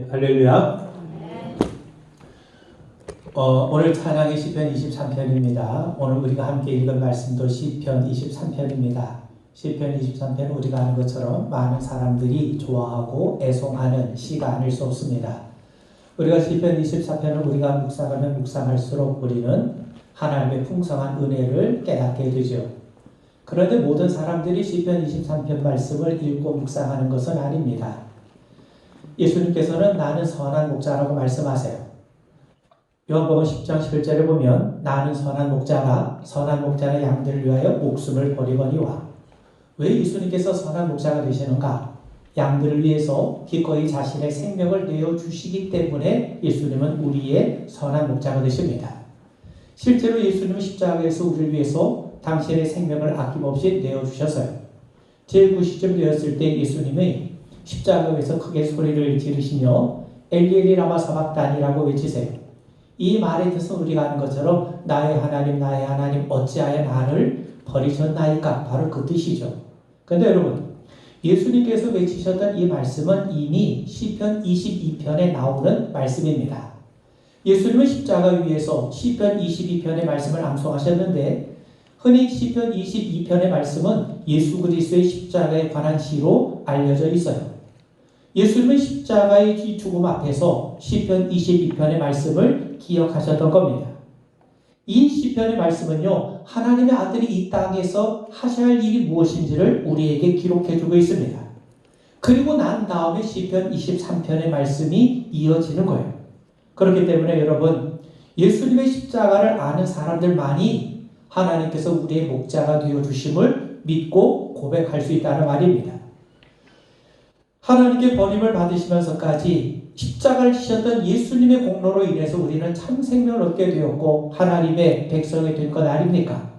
할렐루야. 오늘 찬양이 시편 23편입니다. 오늘 우리가 함께 읽은 말씀도 시편 23편입니다. 시편 23편은 우리가 아는 것처럼 많은 사람들이 좋아하고 애송하는 시가 아닐 수 없습니다. 우리가 시편 24편을 우리가 묵상하면 묵상할수록 우리는 하나님의 풍성한 은혜를 깨닫게 되죠. 그런데 모든 사람들이 시편 23편 말씀을 읽고 묵상하는 것은 아닙니다. 예수님께서는 나는 선한 목자라고 말씀하세요. 요한복음 10장 11절에 보면 나는 선한 목자라 선한 목자는 양들을 위하여 목숨을 버리거니와. 왜 예수님께서 선한 목자가 되시는가? 양들을 위해서 기꺼이 자신의 생명을 내어주시기 때문에 예수님은 우리의 선한 목자가 되십니다. 실제로 예수님은 십자가에서 우리를 위해서 당신의 생명을 아낌없이 내어주셨어요. 제9시쯤 되었을 때 예수님이 십자가에서 크게 소리를 지르시며 엘리 엘리 라마 사박다니라고 외치세요. 이 말의 뜻은 우리가 아는 것처럼 나의 하나님 어찌하여 나를 버리셨나이까? 바로 그 뜻이죠. 그런데 여러분, 예수님께서 외치셨던 이 말씀은 이미 시편 22편에 나오는 말씀입니다. 예수님은 십자가 위에서 시편 22편의 말씀을 암송하셨는데 흔히 시편 22편의 말씀은 예수 그리스도의 십자가에 관한 시로 알려져 있어요. 예수님은 십자가의 죽음 앞에서 시편 22편의 말씀을 기억하셨던 겁니다. 이 시편의 말씀은요, 하나님의 아들이 이 땅에서 하셔야 할 일이 무엇인지를 우리에게 기록해주고 있습니다. 그리고 난 다음에 시편 23편의 말씀이 이어지는 거예요. 그렇기 때문에 여러분, 예수님의 십자가를 아는 사람들만이 하나님께서 우리의 목자가 되어주심을 믿고 고백할 수 있다는 말입니다. 하나님께 버림을 받으시면서까지 십자가를 지셨던 예수님의 공로로 인해서 우리는 참 생명을 얻게 되었고 하나님의 백성이 된 것 아닙니까?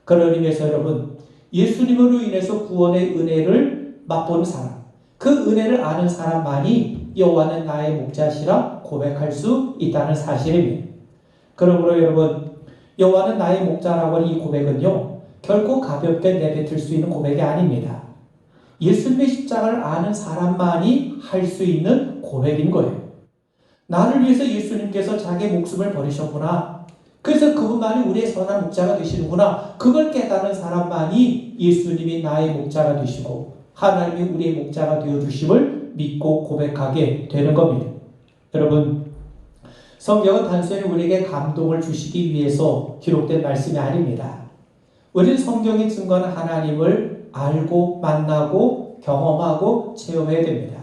그런 의미에서 여러분, 예수님으로 인해서 구원의 은혜를 맛보는 사람, 그 은혜를 아는 사람만이 여호와는 나의 목자시라 고백할 수 있다는 사실입니다. 그러므로 여러분, 여호와는 나의 목자라고 하는 이 고백은요, 결코 가볍게 내뱉을 수 있는 고백이 아닙니다. 예수님의 십자가를 아는 사람만이 할 수 있는 고백인 거예요. 나를 위해서 예수님께서 자기 목숨을 버리셨구나. 그래서 그분만이 우리의 선한 목자가 되시는구나. 그걸 깨닫는 사람만이 예수님이 나의 목자가 되시고 하나님이 우리의 목자가 되어주심을 믿고 고백하게 되는 겁니다. 여러분, 성경은 단순히 우리에게 감동을 주시기 위해서 기록된 말씀이 아닙니다. 우리는 성경이 증거하는 하나님을 알고 만나고 경험하고 체험해야 됩니다.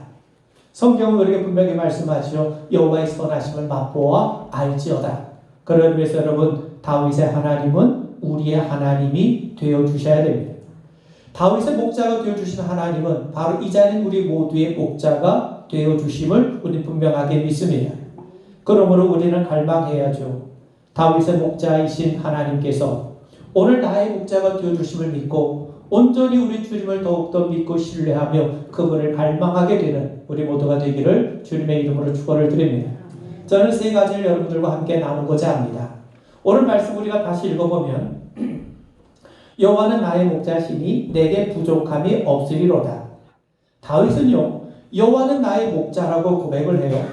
성경은 우리에게 분명히 말씀하시죠. 여호와의 선하심을 맛보아 알지어다. 그런 의미에서 여러분, 다윗의 하나님은 우리의 하나님이 되어주셔야 됩니다. 다윗의 목자가 되어주신 하나님은 바로 이 자리는 우리 모두의 목자가 되어주심을 우리 분명하게 믿습니다. 그러므로 우리는 갈망해야죠. 다윗의 목자이신 하나님께서 오늘 나의 목자가 되어주심을 믿고 온전히 우리 주님을 더욱더 믿고 신뢰하며 그분을 갈망하게 되는 우리 모두가 되기를 주님의 이름으로 축원을 드립니다. 저는 세 가지를 여러분들과 함께 나누고자 합니다. 오늘 말씀 우리가 다시 읽어보면 여호와는 나의 목자시니 내게 부족함이 없으리로다. 다윗은요, 여호와는 나의 목자라고 고백을 해요.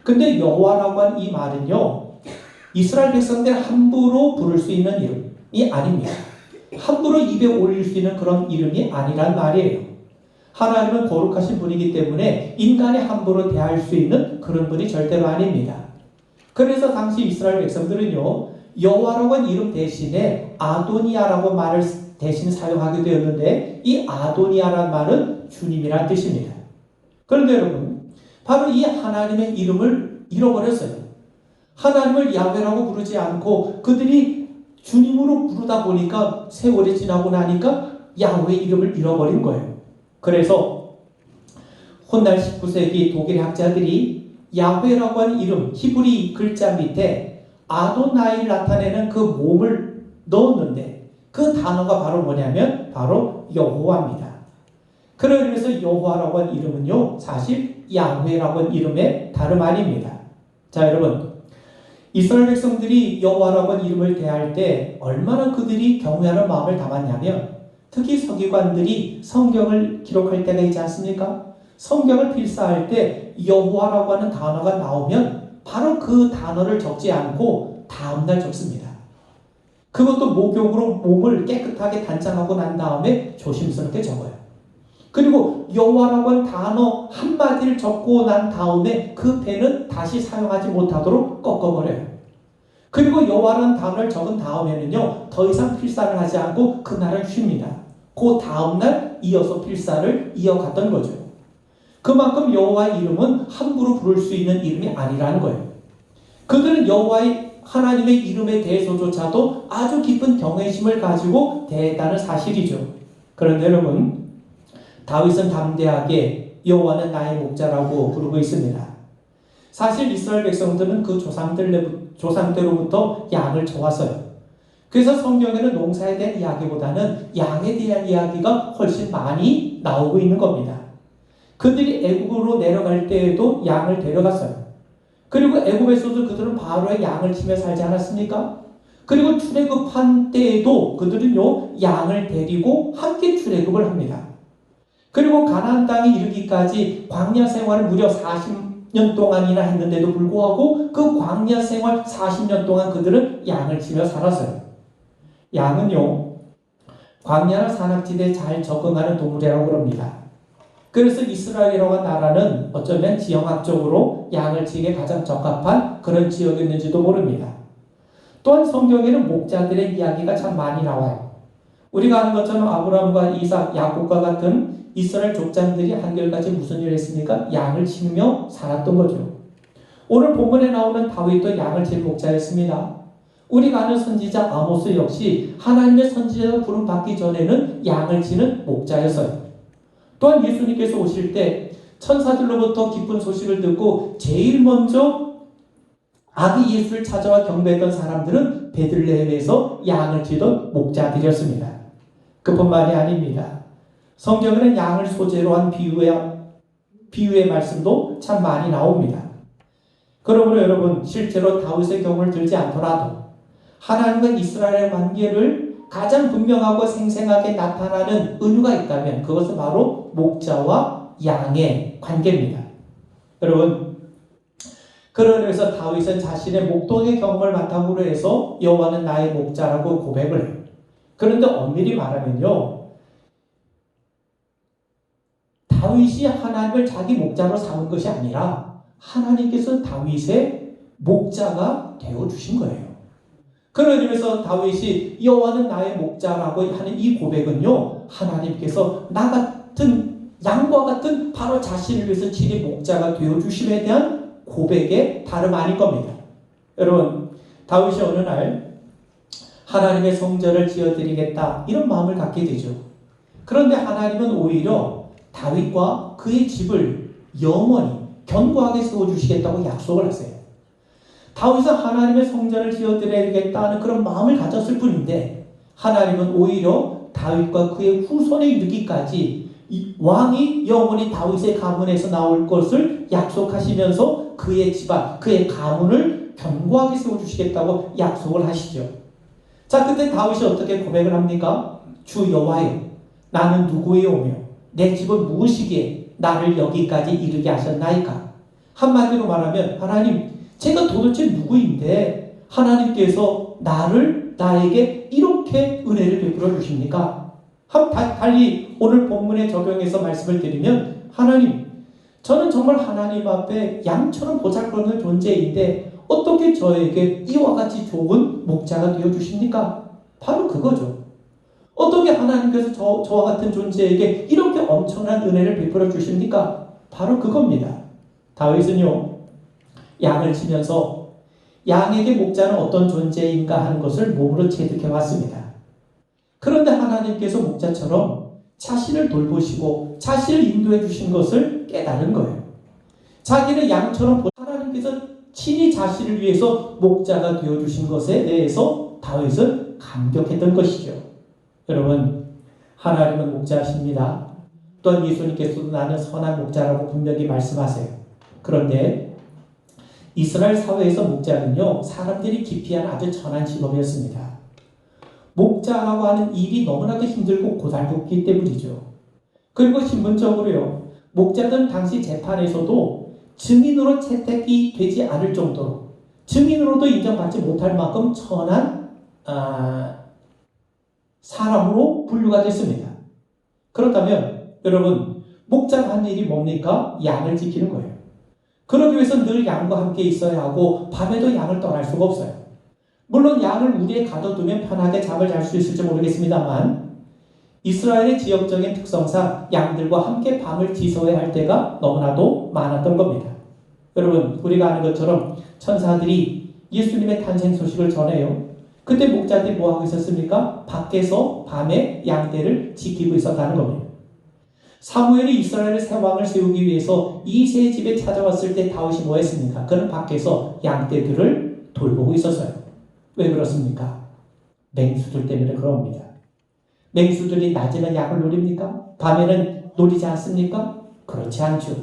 근데 여호와라고 한 이 말은요, 이스라엘 백성들 함부로 부를 수 있는 이름이 아닙니다. 함부로 입에 올릴 수 있는 그런 이름이 아니란 말이에요. 하나님은 거룩하신 분이기 때문에 인간이 함부로 대할 수 있는 그런 분이 절대로 아닙니다. 그래서 당시 이스라엘 백성들은요, 여호와라고 한 이름 대신에 아도니아라고 말을 대신 사용하게 되었는데 이 아도니아란 말은 주님이란 뜻입니다. 그런데 여러분, 바로 이 하나님의 이름을 잃어버렸어요. 하나님을 야훼라고 부르지 않고 그들이 주님으로 부르다 보니까 세월이 지나고 나니까 야훼 이름을 잃어버린 거예요. 그래서 훗날 19세기 독일의 학자들이 야훼라고 하는 이름, 히브리 글자 밑에 아도나이를 나타내는 그 몸을 넣었는데 그 단어가 바로 뭐냐면 바로 여호와입니다. 그런 의미에서 여호와라고 하는 이름은요, 사실 야훼라고 하는 이름의 다름 아닙니다. 자, 여러분, 이스라엘 백성들이 여호와라고 하는 이름을 대할 때 얼마나 그들이 경외하는 마음을 담았냐면 특히 서기관들이 성경을 기록할 때가 있지 않습니까? 성경을 필사할 때 여호와라고 하는 단어가 나오면 바로 그 단어를 적지 않고 다음날 적습니다. 그것도 목욕으로 몸을 깨끗하게 단장하고 난 다음에 조심스럽게 적어요. 그리고 여호와라고 한 단어 한마디를 적고 난 다음에 그 펜은 다시 사용하지 못하도록 꺾어버려요. 그리고 여호와라는 단어를 적은 다음에는요, 더 이상 필사를 하지 않고 그날은 쉽니다. 그 다음날 이어서 필사를 이어갔던 거죠. 그만큼 여호와의 이름은 함부로 부를 수 있는 이름이 아니라는 거예요. 그들은 여호와의 하나님의 이름에 대해서조차도 아주 깊은 경외심을 가지고 대했다는 사실이죠. 그런데 여러분, 다윗은 담대하게 여호와는 나의 목자라고 부르고 있습니다. 사실 이스라엘 백성들은 그 조상대로부터 양을 쳐왔어요. 그래서 성경에는 농사에 대한 이야기보다는 양에 대한 이야기가 훨씬 많이 나오고 있는 겁니다. 그들이 애굽으로 내려갈 때에도 양을 데려갔어요. 그리고 애굽에서도 그들은 바로의 양을 치며 살지 않았습니까? 그리고 출애굽한 때에도 그들은요, 양을 데리고 함께 출애굽을 합니다. 그리고 가나안 땅에 이르기까지 광야 생활을 무려 40년 동안이나 했는데도 불구하고 그 광야 생활 40년 동안 그들은 양을 치며 살았어요. 양은요, 광야나 산악지대에 잘 적응하는 동물이라고 그럽니다. 그래서 이스라엘이라고 하는 나라는 어쩌면 지형학적으로 양을 치기에 가장 적합한 그런 지역이었는지도 모릅니다. 또한 성경에는 목자들의 이야기가 참 많이 나와요. 우리가 아는 것처럼 아브라함과 이삭, 야곱과 같은 이스라엘 족장들이 한결같이 무슨 일을 했습니까? 양을 치며 살았던 거죠. 오늘 본문에 나오는 다윗도 양을 칠 목자였습니다. 우리가 아는 선지자 아모스 역시 하나님의 선지자로 부름받기 전에는 양을 치는 목자였어요. 또한 예수님께서 오실 때 천사들로부터 기쁜 소식을 듣고 제일 먼저 아기 예수를 찾아와 경배했던 사람들은 베들레헴에서 양을 치던 목자들이었습니다. 그뿐만이 아닙니다. 성경에는 양을 소재로 한 비유의 말씀도 참 많이 나옵니다. 그러므로 여러분, 실제로 다윗의 경우를 들지 않더라도 하나님과 이스라엘의 관계를 가장 분명하고 생생하게 나타나는 은유가 있다면 그것은 바로 목자와 양의 관계입니다. 여러분, 그러면서 다윗은 자신의 목동의 경험을 바탕으로 해서 여호와는 나의 목자라고 고백을 해요. 그런데 엄밀히 말하면요, 다윗이 하나님을 자기 목자로 삼은 것이 아니라 하나님께서 다윗의 목자가 되어주신 거예요. 그런 의미에서 다윗이 여호와는 나의 목자라고 하는 이 고백은요, 하나님께서 나 같은 양과 같은 바로 자신을 위해서 친히 목자가 되어주심에 대한 고백의 다름 아닐 겁니다. 여러분, 다윗이 어느 날 하나님의 성전을 지어드리겠다 이런 마음을 갖게 되죠. 그런데 하나님은 오히려 다윗과 그의 집을 영원히 견고하게 세워주시겠다고 약속을 하세요. 다윗은 하나님의 성전을 지어드려야겠다는 그런 마음을 가졌을 뿐인데 하나님은 오히려 다윗과 그의 후손에 이르기까지 이 왕이 영원히 다윗의 가문에서 나올 것을 약속하시면서 그의 집안, 그의 가문을 견고하게 세워주시겠다고 약속을 하시죠. 자, 그때 다윗이 어떻게 고백을 합니까? 주 여호와여, 나는 누구이오며 내 집은 무엇이기에 나를 여기까지 이르게 하셨나이까? 한마디로 말하면 하나님, 제가 도대체 누구인데 하나님께서 나에게 이렇게 은혜를 베풀어 주십니까? 달리 오늘 본문에 적용해서 말씀을 드리면 하나님, 저는 정말 하나님 앞에 양처럼 보잘것없는 존재인데 어떻게 저에게 이와 같이 좋은 목자가 되어주십니까? 바로 그거죠. 어떻게 하나님께서 저와 같은 존재에게 이렇게 엄청난 은혜를 베풀어 주십니까? 바로 그겁니다. 다윗은요, 양을 치면서 양에게 목자는 어떤 존재인가 하는 것을 몸으로 체득해 왔습니다. 그런데 하나님께서 목자처럼 자신을 돌보시고 자신을 인도해 주신 것을 깨달은 거예요. 자기는 양처럼 하나님께서 친히 자신을 위해서 목자가 되어주신 것에 대해서 다윗은 감격했던 것이죠. 여러분, 하나님은 목자십니다. 또한 예수님께서도 나는 선한 목자라고 분명히 말씀하세요. 그런데 이스라엘 사회에서 목자는요, 사람들이 기피하는 아주 천한 직업이었습니다. 목자라고 하는 일이 너무나도 힘들고 고달팠기 때문이죠. 그리고 신분적으로요, 목자들은 당시 재판에서도 증인으로 채택이 되지 않을 정도로 증인으로도 인정받지 못할 만큼 천한 사람으로 분류가 됐습니다. 그렇다면 여러분, 목자가 한 일이 뭡니까? 양을 지키는 거예요. 그러기 위해서 늘 양과 함께 있어야 하고 밤에도 양을 떠날 수가 없어요. 물론 양을 우리에 가둬두면 편하게 잠을 잘 수 있을지 모르겠습니다만 이스라엘의 지역적인 특성상 양들과 함께 밤을 지새워야 할 때가 너무나도 많았던 겁니다. 여러분, 우리가 아는 것처럼 천사들이 예수님의 탄생 소식을 전해요. 그때 목자들이 뭐하고 있었습니까? 밖에서 밤에 양떼를 지키고 있었다는 겁니다. 사무엘이 이스라엘의 새 왕을 세우기 위해서 이새의 집에 찾아왔을 때 다윗이 뭐 했습니까? 그는 밖에서 양떼들을 돌보고 있었어요. 왜 그렇습니까? 맹수들 때문에 그럽니다. 맹수들이 낮에는 양을 노립니까? 밤에는 노리지 않습니까? 그렇지 않죠.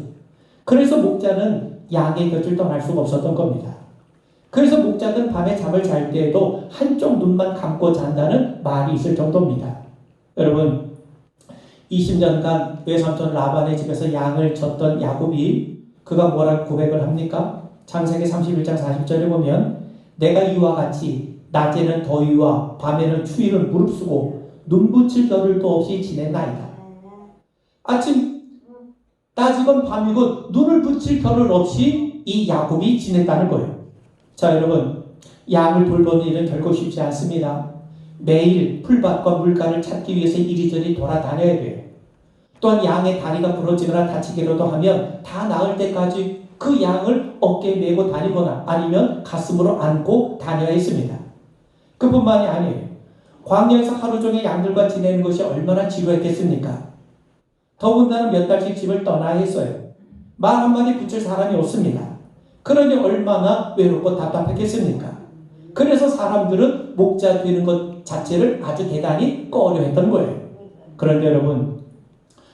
그래서 목자는 양의 곁을 떠날 수가 없었던 겁니다. 그래서 목자는 밤에 잠을 잘 때에도 한쪽 눈만 감고 잔다는 말이 있을 정도입니다. 여러분, 20년간 외삼촌 라반의 집에서 양을 졌던 야곱이 그가 뭐라고 고백을 합니까? 창세기 31장 40절에 보면 내가 이와 같이 낮에는 더위와 밤에는 추위를 무릅쓰고 눈붙일 겨를도 없이 지냈나이다. 아침 따지건 밤이건 눈을 붙일 겨를 없이 이 야곱이 지냈다는 거예요. 자, 여러분, 양을 돌보는 일은 결코 쉽지 않습니다. 매일 풀밭과 물가를 찾기 위해서 이리저리 돌아다녀야 돼요. 또한 양의 다리가 부러지거나 다치기라도 하면 다 나을 때까지 그 양을 어깨에 메고 다니거나 아니면 가슴으로 안고 다녀야 했습니다. 그뿐만이 아니에요. 광야에서 하루 종일 양들과 지내는 것이 얼마나 지루했겠습니까? 더군다나 몇 달씩 집을 떠나야 했어요. 말 한마디 붙일 사람이 없습니다. 그러니 얼마나 외롭고 답답했겠습니까? 그래서 사람들은 목자 되는 것 자체를 아주 대단히 꺼려했던 거예요. 그런데 여러분,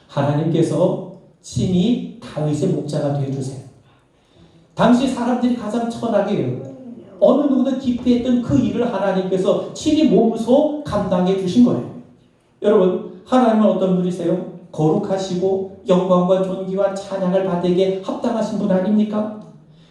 하나님께서 친히 다윗의 목자가 되어주세요. 당시 사람들이 가장 천하게 어느 누구도 기피했던 그 일을 하나님께서 친히 몸소 감당해 주신 거예요. 여러분, 하나님은 어떤 분이세요? 거룩하시고 영광과 존귀와 찬양을 받에게 합당하신 분 아닙니까?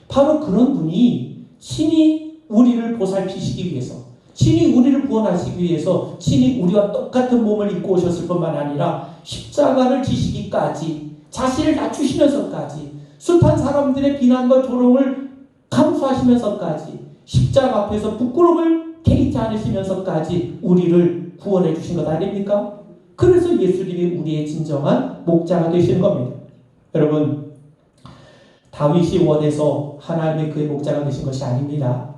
바로 그런 분이 친히 우리를 보살피시기 위해서, 친히 우리를 구원하시기 위해서 친히 우리와 똑같은 몸을 입고 오셨을 뿐만 아니라 십자가를 지시기까지 자신을 낮추시면서까지 숱한 사람들의 비난과 조롱을 감수하시면서까지 십자가 앞에서 부끄러움을 개의치 않으시면서까지 우리를 구원해 주신 것 아닙니까? 그래서 예수님이 우리의 진정한 목자가 되시는 겁니다. 여러분, 다윗이 원해서 하나님의 그의 목자가 되신 것이 아닙니다.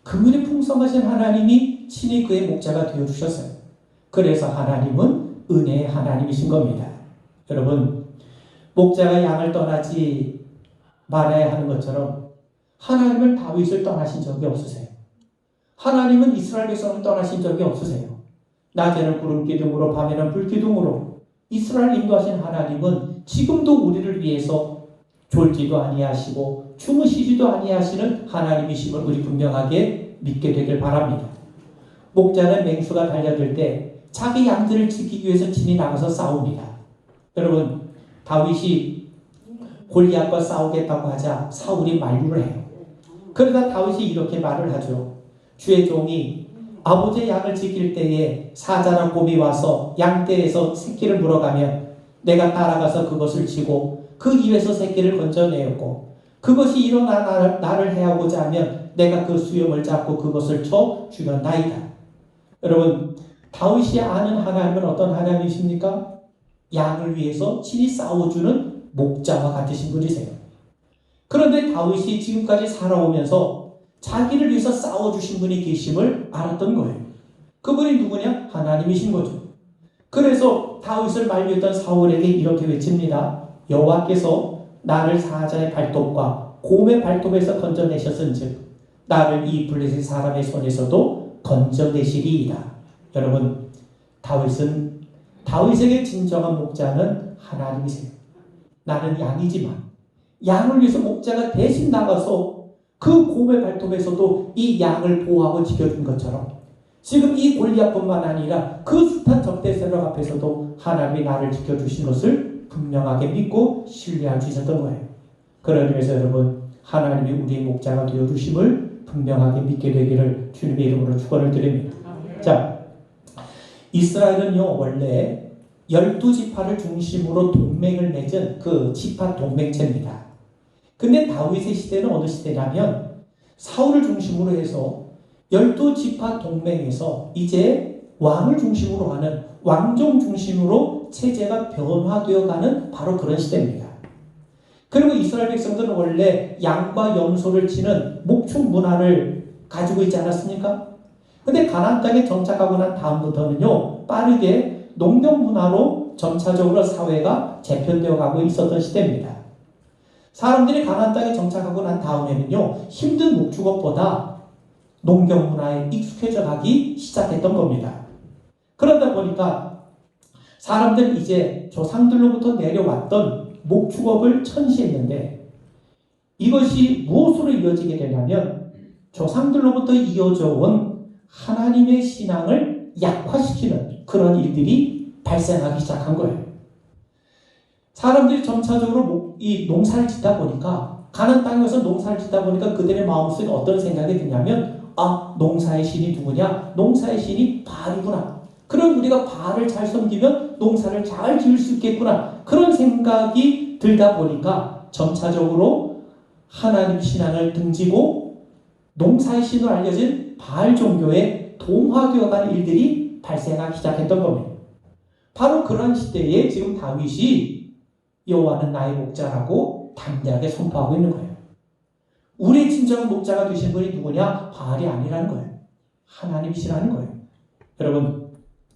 그분의 풍성하신 하나님이 친히 그의 목자가 되어주셨어요. 그래서 하나님은 은혜의 하나님이신 겁니다. 여러분, 목자가 양을 떠나지 말아야 하는 것처럼 하나님은 다윗을 떠나신 적이 없으세요. 하나님은 이스라엘 백성을 떠나신 적이 없으세요. 낮에는 구름 기둥으로 밤에는 불 기둥으로 이스라엘 인도하신 하나님은 지금도 우리를 위해서 졸지도 아니하시고 주무시지도 아니하시는 하나님이심을 우리 분명하게 믿게 되길 바랍니다. 목자는 맹수가 달려들 때 자기 양들을 지키기 위해서 친히 나가서 싸웁니다. 여러분, 다윗이 골리앗과 싸우겠다고 하자 사울이 만류를 해요. 그러다 다윗이 이렇게 말을 하죠. 주의 종이 아버지의 양을 지킬 때에 사자나 곰이 와서 양떼에서 새끼를 물어가면 내가 따라가서 그것을 치고 그 입에서 새끼를 건져내었고 그것이 일어나 나를 해하고자 하면 내가 그 수염을 잡고 그것을 쳐 죽였나이다. 여러분, 다윗이 아는 하나님은 어떤 하나님이십니까? 양을 위해서 친히 싸워주는 목자와 같으신 분이세요. 그런데 다윗이 지금까지 살아오면서 자기를 위해서 싸워주신 분이 계심을 알았던 거예요. 그분이 누구냐? 하나님이신 거죠. 그래서 다윗을 만류했던 사울에게 이렇게 외칩니다. 여호와께서 나를 사자의 발톱과 곰의 발톱에서 건져내셨은즉 나를 이 블레셋 사람의 손에서도 건져내시리이다. 여러분, 다윗에게 진정한 목자는 하나님이세요. 나는 양이지만 양을 위해서 목자가 대신 나가서 그 곰의 발톱에서도 이 양을 보호하고 지켜준 것처럼 지금 이 골리앗뿐만 아니라 그 숱한 적대 세력 앞에서도 하나님이 나를 지켜주신 것을 분명하게 믿고 신뢰할 수 있었던 거예요. 그런 의미에서 여러분, 하나님이 우리의 목자가 되어 주심을 분명하게 믿게 되기를 주님의 이름으로 축원을 드립니다. 자, 이스라엘은요 원래 12지파를 중심으로 동맹을 맺은 그 지파 동맹체입니다. 근데 다윗의 시대는 어느 시대냐면 사울을 중심으로 해서 12지파 동맹에서 이제 왕을 중심으로 하는 왕정 중심으로 체제가 변화되어 가는 바로 그런 시대입니다. 그리고 이스라엘 백성들은 원래 양과 염소를 치는 목축 문화를 가지고 있지 않았습니까? 근데 가나안 땅에 정착하고 난 다음부터는요 빠르게 농경 문화로 점차적으로 사회가 재편되어 가고 있었던 시대입니다. 사람들이 가나안 땅에 정착하고 난 다음에는요 힘든 목축업보다 농경 문화에 익숙해져 가기 시작했던 겁니다. 그러다 보니까 사람들은 이제 조상들로부터 내려왔던 목축업을 천시했는데 이것이 무엇으로 이어지게 되냐면 조상들로부터 이어져 온 하나님의 신앙을 약화시키는 그런 일들이 발생하기 시작한 거예요. 사람들이 점차적으로 이 농사를 짓다 보니까 가나안 땅에서 농사를 짓다 보니까 그들의 마음속에 어떤 생각이 드냐면 농사의 신이 누구냐? 농사의 신이 바알이구나. 그럼 우리가 바알을 잘 섬기면 농사를 잘 지을 수 있겠구나. 그런 생각이 들다 보니까 점차적으로 하나님 신앙을 등지고 농사의 신으로 알려진 바알 종교에 동화되어가는 일들이 발생하기 시작했던 겁니다. 바로 그런 시대에 지금 다윗이 여호와는 나의 목자라고 담대하게 선포하고 있는 거예요. 우리의 진정한 목자가 되신 분이 누구냐? 바알이 아니라는 거예요. 하나님이시라는 거예요. 여러분,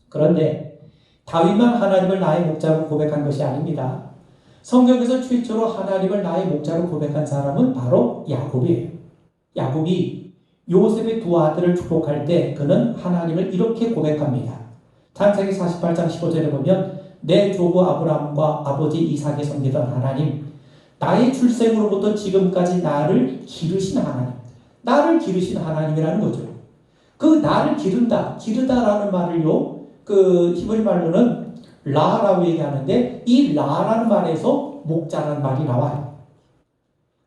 그런데 다윗만 하나님을 나의 목자로 고백한 것이 아닙니다. 성경에서 최초로 하나님을 나의 목자로 고백한 사람은 바로 야곱이에요. 야곱이 요셉의 두 아들을 축복할 때 그는 하나님을 이렇게 고백합니다. 창세기 48장 15절에 보면 내 조부 아브라함과 아버지 이삭이 섬기던 하나님, 나의 출생으로부터 지금까지 나를 기르신 하나님, 나를 기르신 하나님이라는 거죠. 그 나를 기르다라는 말을요, 그 히브리 말로는 라라고 얘기하는데 이 라라는 말에서 목자라는 말이 나와요.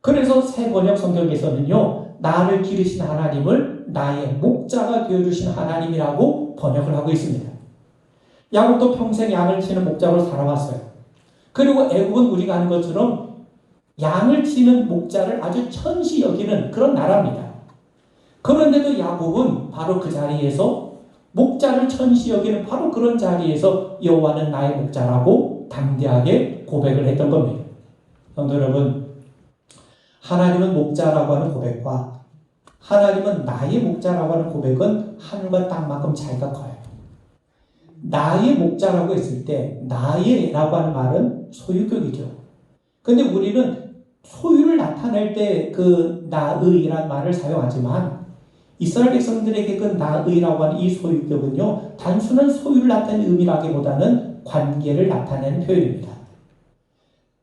그래서 새 번역 성경에서는요, 나를 기르신 하나님을 나의 목자가 되어주신 하나님이라고 번역을 하고 있습니다. 야곱도 평생 양을 치는 목자로 살아왔어요. 그리고 애굽은 우리가 아는 것처럼 양을 치는 목자를 아주 천시 여기는 그런 나라입니다. 그런데도 야곱은 바로 그 자리에서 목자를 천시 여기는 바로 그런 자리에서 여호와는 나의 목자라고 담대하게 고백을 했던 겁니다. 성도 여러분, 하나님은 목자라고 하는 고백과 하나님은 나의 목자라고 하는 고백은 하늘과 땅만큼 차이가 커요. 나의 목자라고 했을 때 나의라고 하는 말은 소유격이죠. 근데 우리는 소유를 나타낼 때 그 나의라는 말을 사용하지만 이스라엘 백성들에게 그 나의라고 하는 이 소유격은요, 단순한 소유를 나타내는 의미라기보다는 관계를 나타내는 표현입니다.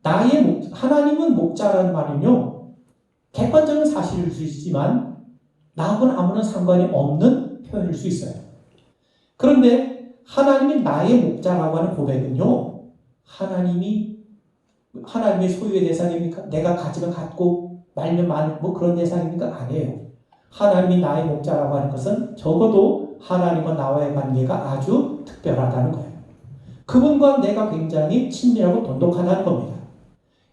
하나님은 목자라는 말은요, 객관적인 사실일 수 있지만 나하고는 아무런 상관이 없는 표현일 수 있어요. 그런데 하나님이 나의 목자라고 하는 고백은요, 하나님의 소유의 대상입니까? 내가 가지면 갖고 말면 많은 그런 대상입니까? 아니에요. 하나님이 나의 목자라고 하는 것은 적어도 하나님과 나와의 관계가 아주 특별하다는 거예요. 그분과 내가 굉장히 친밀하고 돈독하다는 겁니다.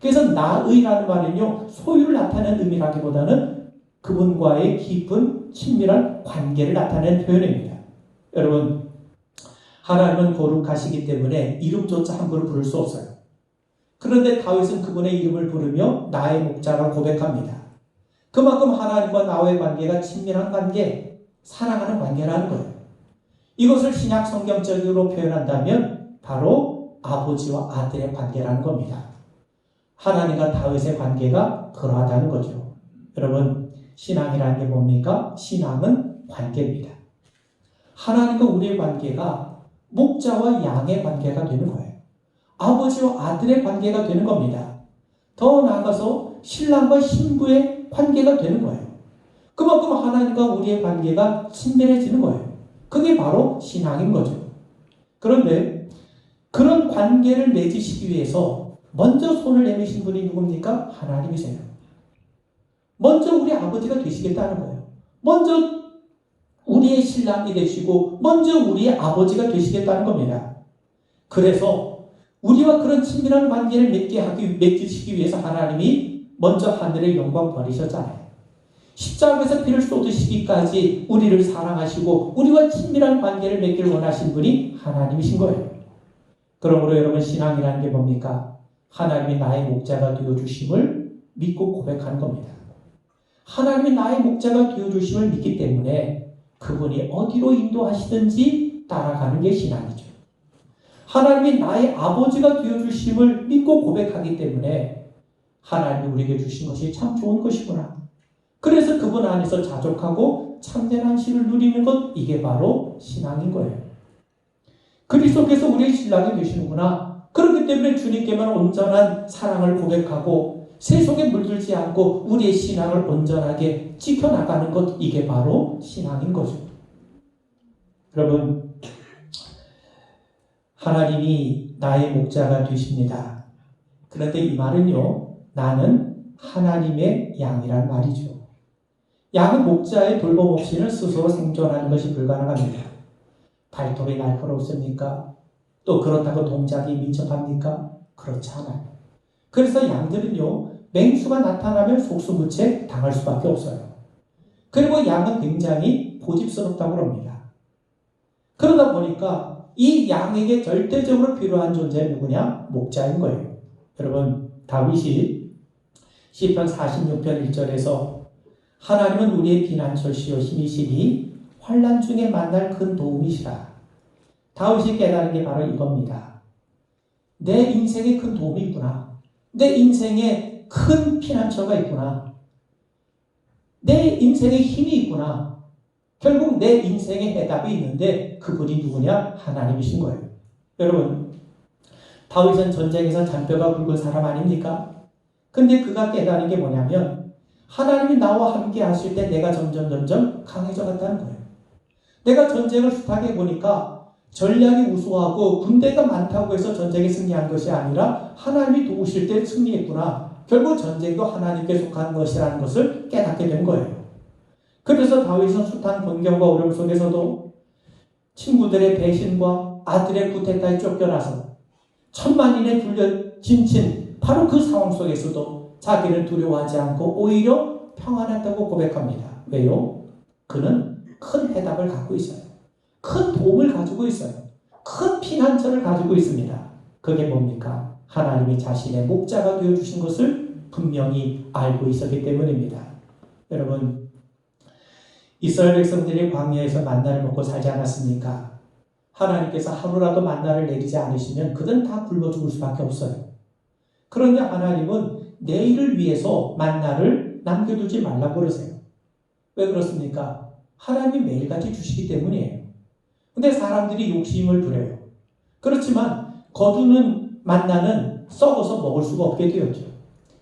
그래서 나의라는 말은요, 소유를 나타내는 의미라기보다는 그분과의 깊은 친밀한 관계를 나타내는 표현입니다. 여러분, 하나님은 거룩하시기 때문에 이름조차 함부로 부를 수 없어요. 그런데 다윗은 그분의 이름을 부르며 나의 목자라 고백합니다. 그만큼 하나님과 나와의 관계가 친밀한 관계, 사랑하는 관계라는 거예요. 이것을 신약 성경적으로 표현한다면 바로 아버지와 아들의 관계라는 겁니다. 하나님과 다윗의 관계가 그러하다는 거죠. 여러분, 신앙이라는 게 뭡니까? 신앙은 관계입니다. 하나님과 우리의 관계가 목자와 양의 관계가 되는 거예요. 아버지와 아들의 관계가 되는 겁니다. 더 나아가서 신랑과 신부의 관계가 되는 거예요. 그만큼 하나님과 우리의 관계가 친밀해지는 거예요. 그게 바로 신앙인 거죠. 그런데 그런 관계를 맺으시기 위해서 먼저 손을 내미신 분이 누굽니까? 하나님이세요. 먼저 우리 아버지가 되시겠다는 거예요. 먼저 우리의 신랑이 되시고 먼저 우리의 아버지가 되시겠다는 겁니다. 그래서 우리와 그런 친밀한 관계를 맺으시기 위해서 하나님이 먼저 하늘의 영광 버리셨잖아요. 십자가에서 피를 쏟으시기까지 우리를 사랑하시고 우리와 친밀한 관계를 맺기를 원하신 분이 하나님이신 거예요. 그러므로 여러분, 신앙이라는 게 뭡니까? 하나님이 나의 목자가 되어주심을 믿고 고백하는 겁니다. 하나님이 나의 목자가 되어주심을 믿기 때문에 그분이 어디로 인도하시든지 따라가는 게 신앙이죠. 하나님이 나의 아버지가 되어주심을 믿고 고백하기 때문에 하나님이 우리에게 주신 것이 참 좋은 것이구나. 그래서 그분 안에서 자족하고 참된 안식을 누리는 것, 이게 바로 신앙인 거예요. 그리스도께서 우리의 신랑이 되시는구나. 그렇기 때문에 주님께만 온전한 사랑을 고백하고 세속에 물들지 않고 우리의 신앙을 온전하게 지켜나가는 것, 이게 바로 신앙인 거죠. 여러분, 하나님이 나의 목자가 되십니다. 그런데 이 말은요, 나는 하나님의 양이란 말이죠. 양은 목자의 돌봄 없이는 스스로 생존하는 것이 불가능합니다. 발톱이 날카롭습니까? 또 그렇다고 동작이 민첩합니까? 그렇지 않아요. 그래서 양들은요, 맹수가 나타나면 속수무책 당할 수밖에 없어요. 그리고 양은 굉장히 고집스럽다고 합니다. 그러다 보니까 이 양에게 절대적으로 필요한 존재는 누구냐? 목자인 거예요. 여러분, 다윗이 시편 46편 1절에서 하나님은 우리의 피난처시요 힘이시니 환난 중에 만날 큰 도움이시라. 다윗이 깨달은 게 바로 이겁니다. 내 인생에 큰 도움이 있구나. 내 인생에 큰 피난처가 있구나. 내 인생에 힘이 있구나. 결국 내 인생에 해답이 있는데 그분이 누구냐? 하나님이신 거예요. 여러분, 다윗은 전쟁에서 잔뼈가 굵은 사람 아닙니까? 근데 그가 깨달은 게 뭐냐면 하나님이 나와 함께 하실 때 내가 점점 강해져 갔다는 거예요. 내가 전쟁을 수탁해 보니까 전략이 우수하고 군대가 많다고 해서 전쟁에 승리한 것이 아니라 하나님이 도우실 때 승리했구나. 결국 전쟁도 하나님께 속한 것이라는 것을 깨닫게 된 거예요. 그래서 다윗은 숱한 번경과 어려움 속에서도 친구들의 배신과 아들의 구테타에 쫓겨나서 천만인의 둘려 진친 바로 그 상황 속에서도 자기는 두려워하지 않고 오히려 평안했다고 고백합니다. 왜요? 그는 큰 해답을 갖고 있어요. 큰 도움을 가지고 있어요. 큰 피난처를 가지고 있습니다. 그게 뭡니까? 하나님이 자신의 목자가 되어주신 것을 분명히 알고 있었기 때문입니다. 여러분, 이스라엘 백성들이 광야에서 만나를 먹고 살지 않았습니까? 하나님께서 하루라도 만나를 내리지 않으시면 그들은 다 굶어 죽을 수밖에 없어요. 그런데 하나님은 내일을 위해서 만나를 남겨두지 말라고 그러세요. 왜 그렇습니까? 하나님이 매일같이 주시기 때문이에요. 근데 사람들이 욕심을 부려요. 그렇지만 거두는 만나는 썩어서 먹을 수가 없게 되었죠.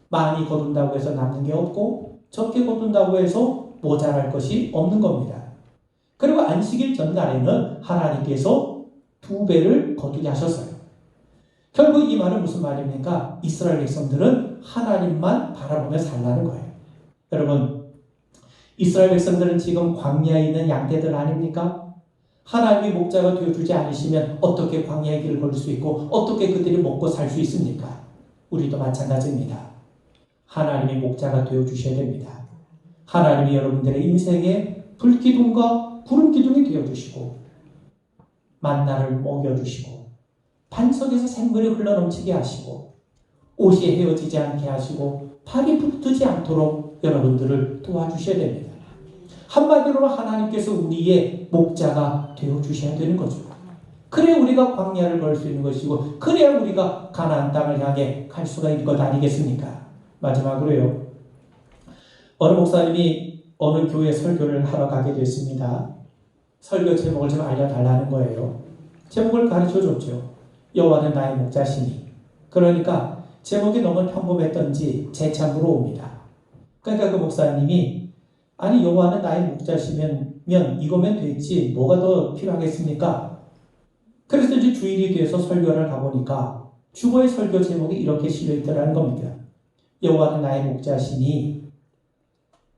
많이 거둔다고 해서 남는 게 없고 적게 거둔다고 해서 모자랄 것이 없는 겁니다. 그리고 안식일 전날에는 하나님께서 2배를 거두게 하셨어요. 결국 이 말은 무슨 말입니까? 이스라엘 백성들은 하나님만 바라보며 살라는 거예요. 여러분, 이스라엘 백성들은 지금 광야에 있는 양떼들 아닙니까? 하나님이 목자가 되어주지 않으시면 어떻게 광야의 길을 걸을 수 있고 어떻게 그들이 먹고 살 수 있습니까? 우리도 마찬가지입니다. 하나님이 목자가 되어주셔야 됩니다. 하나님이 여러분들의 인생에 불기둥과 구름기둥이 되어주시고 만나를 먹여주시고 반석에서 생물이 흘러넘치게 하시고 옷이 헤어지지 않게 하시고 발이 붙지 않도록 여러분들을 도와주셔야 됩니다. 한마디로 하나님께서 우리의 목자가 되어주셔야 되는 거죠. 그래야 우리가 광야를 걸 수 있는 것이고 그래야 우리가 가나안 땅을 향해 갈 수가 있는 것 아니겠습니까? 마지막으로요. 어느 목사님이 어느 교회 설교를 하러 가게 됐습니다. 설교 제목을 좀 알려달라는 거예요. 제목을 가르쳐줬죠. 여호와는 나의 목자시니. 그러니까 제목이 너무 평범했던지 재차 물어옵니다. 그러니까 그 목사님이 아니 여호와는 나의 목자시면 이거면 됐지 뭐가 더 필요하겠습니까? 그래서 이제 주일이 돼서 설교를 가보니까 주보의 설교 제목이 이렇게 실려있더라는 겁니다. 여호와는 나의 목자시니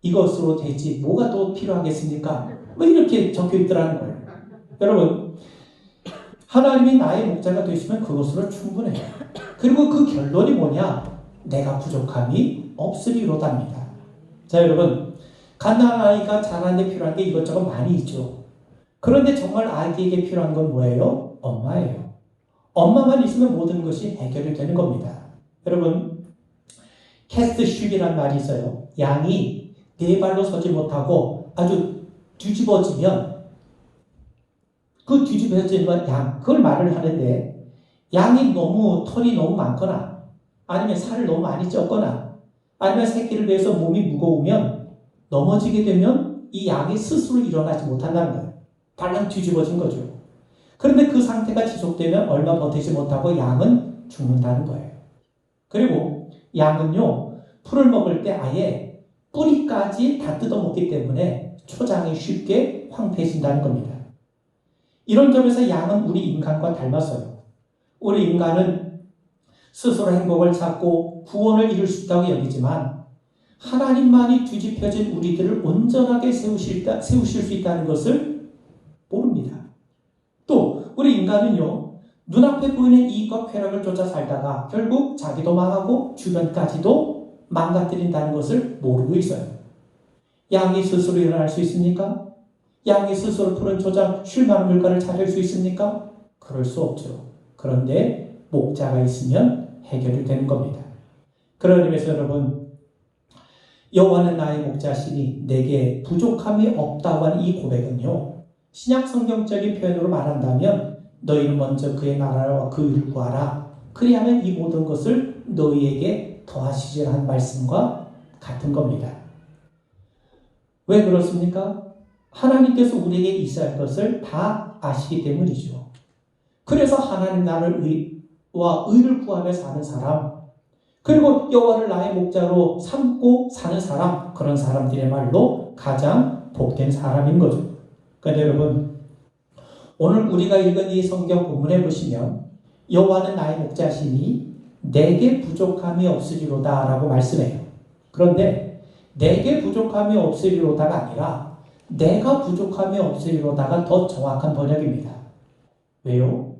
이것으로 되지 뭐가 또 필요하겠습니까? 뭐 이렇게 적혀있더라는 거예요. 여러분, 하나님이 나의 목자가 되시면 그것으로 충분해요. 그리고 그 결론이 뭐냐? 내가 부족함이 없으리로답니다. 자, 여러분, 갓난 아이가 자라는데 필요한 게 이것저것 많이 있죠. 그런데 정말 아기에게 필요한 건 뭐예요? 엄마예요. 엄마만 있으면 모든 것이 해결이 되는 겁니다. 여러분, 캐스트쉽이라는 말이 있어요. 양이 네 발로 서지 못하고 아주 뒤집어지면 그 뒤집어진 양, 그걸 말을 하는데 양이 털이 너무 많거나 아니면 살을 너무 많이 쪘거나 아니면 새끼를 위해서 몸이 무거우면 넘어지게 되면 이 양이 스스로 일어나지 못한다는 거예요. 발랑 뒤집어진 거죠. 그런데 그 상태가 지속되면 얼마 버티지 못하고 양은 죽는다는 거예요. 그리고 양은요, 풀을 먹을 때 아예 뿌리까지 다 뜯어먹기 때문에 초장이 쉽게 황폐해진다는 겁니다. 이런 점에서 양은 우리 인간과 닮았어요. 우리 인간은 스스로 행복을 찾고 구원을 이룰 수 있다고 여기지만 하나님만이 뒤집혀진 우리들을 온전하게 세우실 수 있다는 것을 모릅니다. 또 우리 인간은요, 눈앞에 보이는 이익과 쾌락을 쫓아 살다가 결국 자기도 망하고 주변까지도 망가뜨린다는 것을 모르고 있어요. 양이 스스로 일어날 수 있습니까? 양이 스스로 푸른 초장 쉴만한 물가를 찾을 수 있습니까? 그럴 수 없죠. 그런데 목자가 있으면 해결이 되는 겁니다. 그런 의미에서 여러분, 여호와는 나의 목자시니 내게 부족함이 없다고 하는 이 고백은요, 신약 성경적인 표현으로 말한다면 너희는 먼저 그의 나라와 그 의를 구하라. 그리하면 이 모든 것을 너희에게 더하시리라는 말씀과 같은 겁니다. 왜 그렇습니까? 하나님께서 우리에게 있어야 할 것을 다 아시기 때문이죠. 그래서 하나님 나라와 의를 구하며 사는 사람, 그리고 여호와를 나의 목자로 삼고 사는 사람, 그런 사람들이야말로 가장 복된 사람인 거죠. 그런데 여러분, 오늘 우리가 읽은 이 성경 본문에 보시면 여호와는 나의 목자시니 내게 부족함이 없으리로다 라고 말씀해요. 그런데 내게 부족함이 없으리로다가 아니라 내가 부족함이 없으리로다가 더 정확한 번역입니다. 왜요?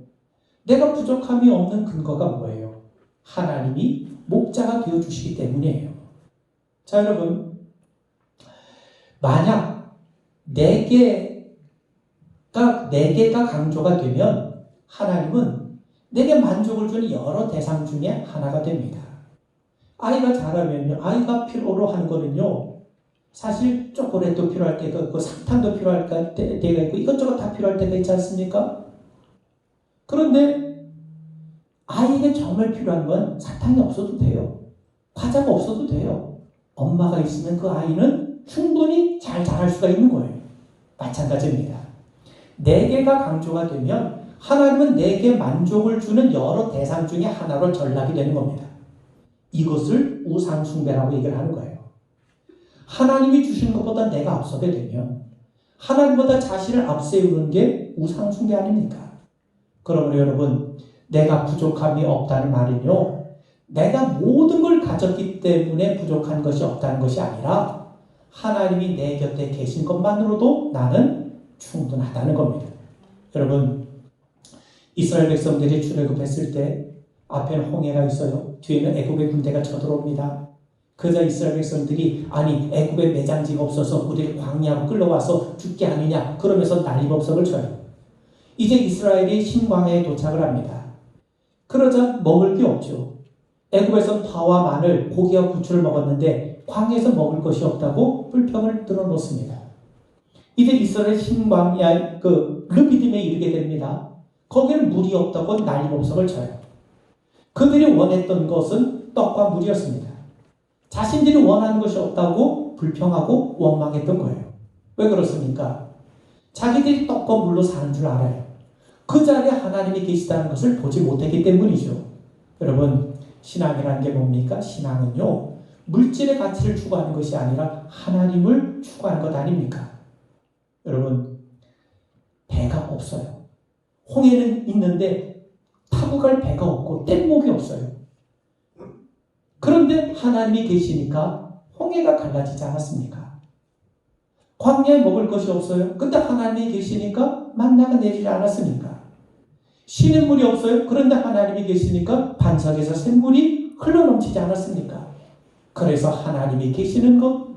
내가 부족함이 없는 근거가 뭐예요? 하나님이 목자가 되어주시기 때문이에요. 자, 여러분, 만약 네 개가 강조가 되면 하나님은 내게 만족을 주는 여러 대상 중에 하나가 됩니다. 아이가 자라면요, 아이가 필요로 하는 거는요, 사실 초콜릿도 필요할 때가 있고 사탕도 필요할 때가 있고 이것저것 다 필요할 때가 있지 않습니까? 그런데 아이에게 정말 필요한 건 사탕이 없어도 돼요. 과자가 없어도 돼요. 엄마가 있으면 그 아이는 충분히 잘 자랄 수가 있는 거예요. 마찬가지입니다. 네 개가 강조가 되면 하나님은 내게 만족을 주는 여러 대상 중에 하나로 전락이 되는 겁니다. 이것을 우상숭배라고 얘기를 하는 거예요. 하나님이 주시는 것보다 내가 앞서게 되면 하나님보다 자신을 앞세우는 게 우상숭배 아닙니까? 그러므로 여러분, 내가 부족함이 없다는 말은요, 내가 모든 걸 가졌기 때문에 부족한 것이 없다는 것이 아니라 하나님이 내 곁에 계신 것만으로도 나는 충분하다는 겁니다. 여러분, 이스라엘 백성들이 출애굽했을 때 앞에는 홍해가 있어요. 뒤에는 애굽의 군대가 쳐들어옵니다. 그러자 이스라엘 백성들이 아니 애굽에 매장지가 없어서 우리를 광야로 끌러와서 죽게 하느냐 그러면서 난리법석을 쳐요. 이제 이스라엘이 신광야에 도착을 합니다. 그러자 먹을 게 없죠. 애굽에서 파와 마늘, 고기와 부추를 먹었는데 광야에서 먹을 것이 없다고 불평을 들어놓습니다. 이제 이스라엘 신광야 르피딤에 이르게 됩니다. 거기는 물이 없다고 난리법석을 쳐요. 그들이 원했던 것은 떡과 물이었습니다. 자신들이 원하는 것이 없다고 불평하고 원망했던 거예요. 왜 그렇습니까? 자기들이 떡과 물로 사는 줄 알아요. 그 자리에 하나님이 계시다는 것을 보지 못했기 때문이죠. 여러분, 신앙이라는 게 뭡니까? 신앙은요, 물질의 가치를 추구하는 것이 아니라 하나님을 추구하는 것 아닙니까? 여러분, 배가 없어요. 홍해는 있는데 타고 갈 배가 없고 뗏목이 없어요. 그런데 하나님이 계시니까 홍해가 갈라지지 않았습니까? 광야에 먹을 것이 없어요. 근데 하나님이 계시니까 만나가 내리지 않았습니까? 쉬는 물이 없어요. 그런데 하나님이 계시니까 반석에서 샘물이 흘러넘치지 않았습니까? 그래서 하나님이 계시는 것,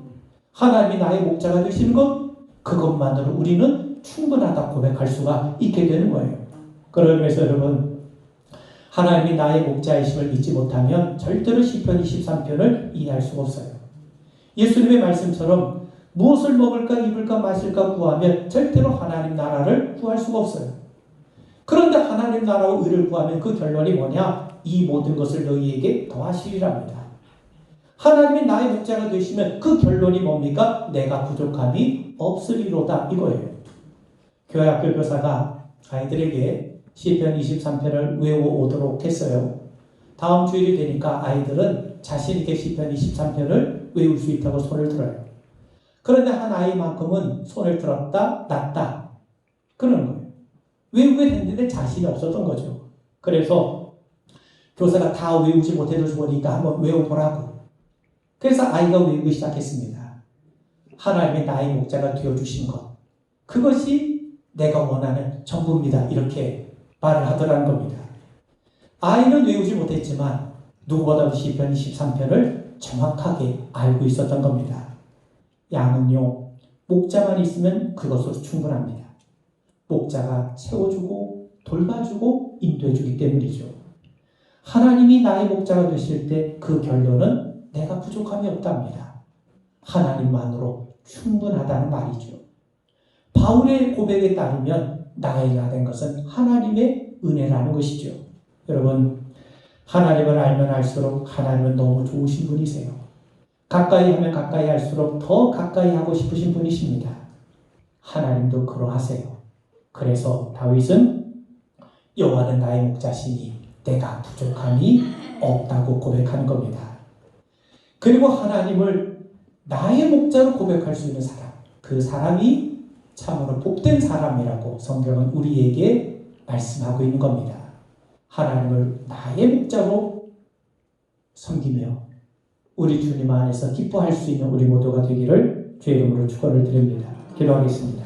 하나님이 나의 목자가 되시는 것, 그것만으로 우리는 충분하다 고백할 수가 있게 되는 거예요. 그러면서 여러분, 하나님이 나의 목자이심을 믿지 못하면 절대로 시편 23편을 이해할 수가 없어요. 예수님의 말씀처럼 무엇을 먹을까 입을까 마실까 구하면 절대로 하나님 나라를 구할 수가 없어요. 그런데 하나님 나라와 의를 구하면 그 결론이 뭐냐? 이 모든 것을 너희에게 더하시리랍니다. 하나님이 나의 목자가 되시면 그 결론이 뭡니까? 내가 부족함이 없으리로다 이거예요. 교회 학교 교사가 아이들에게 시편 23편을 외워오도록 했어요. 다음 주일이 되니까 아이들은 자신있게 시편 23편을 외울 수 있다고 손을 들어요. 그런데 한 아이만큼은 손을 들었다 놨다 그러는 거예요. 외우게 됐는데 자신이 없었던 거죠. 그래서 교사가 다 외우지 못해도 좋으니까 한번 외워보라고. 그래서 아이가 외우기 시작했습니다. 하나님의 나의 목자가 되어주신 것, 그것이 내가 원하는 전부입니다. 이렇게 말을 하더라는 겁니다. 아이는 외우지 못했지만 누구보다도 시편 23편을 정확하게 알고 있었던 겁니다. 양은요, 목자만 있으면 그것으로 충분합니다. 목자가 채워주고 돌봐주고 인도해주기 때문이죠. 하나님이 나의 목자가 되실 때 그 결론은 내가 부족함이 없답니다. 하나님만으로 충분하다는 말이죠. 바울의 고백에 따르면 나의 나 된 것은 하나님의 은혜라는 것이죠. 여러분, 하나님을 알면 알수록 하나님은 너무 좋으신 분이세요. 가까이 하면 가까이 할수록 더 가까이 하고 싶으신 분이십니다. 하나님도 그러하세요. 그래서 다윗은 여호와는 나의 목자시니 내가 부족함이 없다고 고백하는 겁니다. 그리고 하나님을 나의 목자로 고백할 수 있는 사람, 그 사람이 참으로 복된 사람이라고 성경은 우리에게 말씀하고 있는 겁니다. 하나님을 나의 목자로 섬기며 우리 주님 안에서 기뻐할 수 있는 우리 모두가 되기를 주의 이름으로 축원을 드립니다. 기도하겠습니다.